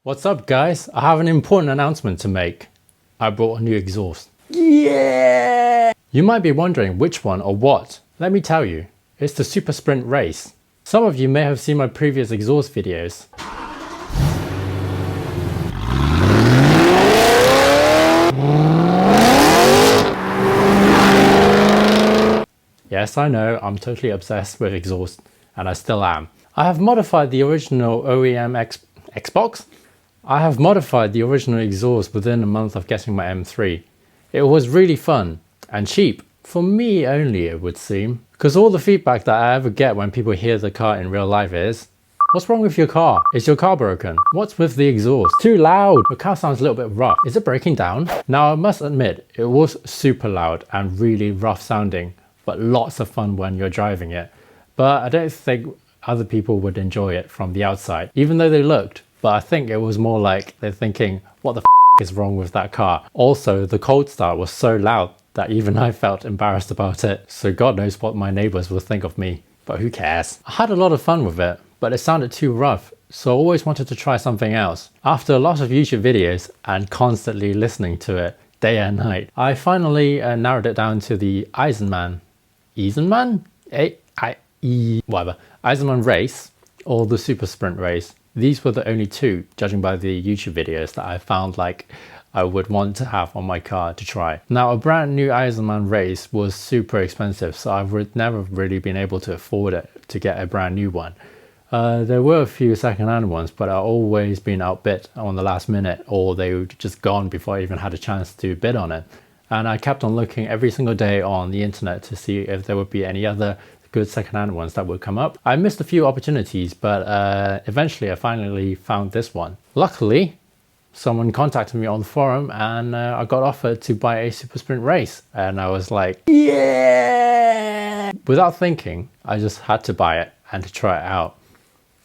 What's up guys? I have an important announcement to make. I brought a new exhaust. Yeah! You might be wondering which one or what. Let me tell you. It's the Supersprint Race. Some of you may have seen my previous exhaust videos. Yes, I know, I'm totally obsessed with exhaust, and I still am. I have modified the original OEM Xbox? I have modified the original exhaust within a month of getting my M3. It was really fun and cheap. For me only, it would seem. Because all the feedback that I ever get when people hear the car in real life is, what's wrong with your car? Is your car broken? What's with the exhaust? Too loud. The car sounds a little bit rough. Is it breaking down? Now I must admit, it was super loud and really rough sounding, but lots of fun when you're driving it. But I don't think other people would enjoy it from the outside, even though they looked. But I think it was more like they're thinking, what the f is wrong with that car? Also, the cold start was so loud that even I felt embarrassed about it. So God knows what my neighbors will think of me, but who cares? I had a lot of fun with it, but it sounded too rough. So I always wanted to try something else. After a lot of YouTube videos and constantly listening to it day and night, I finally narrowed it down to the Eisenmann Race or the Supersprint Race. These were the only two, judging by the YouTube videos, that I found like I would want to have on my car to try. Now, a brand new Eisenmann Race was super expensive, so I would never really been able to afford it to get a brand new one. There were a few second-hand ones, but I've always been outbid on the last minute, or they were just gone before I even had a chance to bid on it. And I kept on looking every single day on the internet to see if there would be any other good second-hand ones that would come up. I missed a few opportunities, but eventually I finally found this one. Luckily, someone contacted me on the forum and I got offered to buy a Supersprint Race, and I was like, yeah! Without thinking, I just had to buy it and to try it out.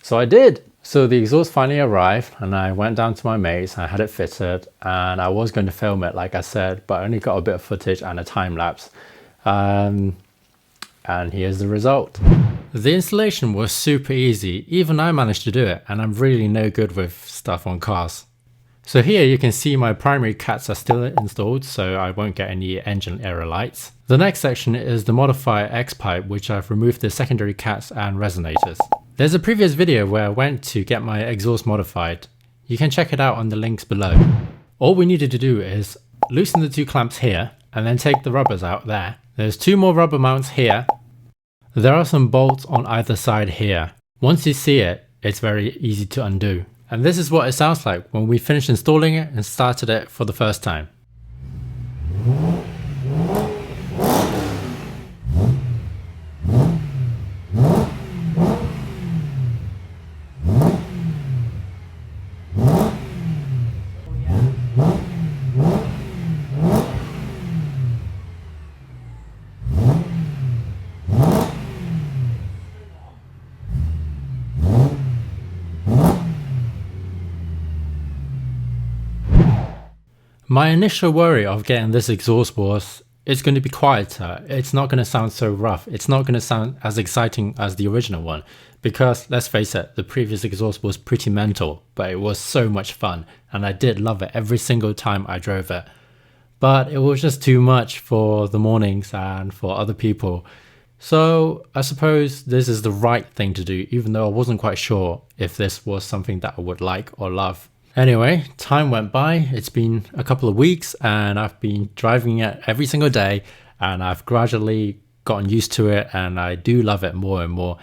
So I did. So the exhaust finally arrived and I went down to my mate's and I had it fitted, and I was going to film it like I said, but I only got a bit of footage and a time lapse. And here's the result. The installation was super easy. Even I managed to do it, and I'm really no good with stuff on cars. So here you can see my primary cats are still installed, so I won't get any engine error lights. The next section is the Modify X pipe, which I've removed the secondary cats and resonators. There's a previous video where I went to get my exhaust modified. You can check it out on the links below. All we needed to do is loosen the two clamps here and then take the rubbers out there. There's two more rubber mounts here. There are some bolts on either side here. Once you see it, it's very easy to undo. And this is what it sounds like when we finished installing it and started it for the first time. My initial worry of getting this exhaust was, it's going to be quieter, it's not going to sound so rough, it's not going to sound as exciting as the original one, because let's face it, the previous exhaust was pretty mental, but it was so much fun and I did love it every single time I drove it. But it was just too much for the mornings and for other people. So I suppose this is the right thing to do, even though I wasn't quite sure if this was something that I would like or love. Anyway, time went by, it's been a couple of weeks and I've been driving it every single day and I've gradually gotten used to it and I do love it more and more.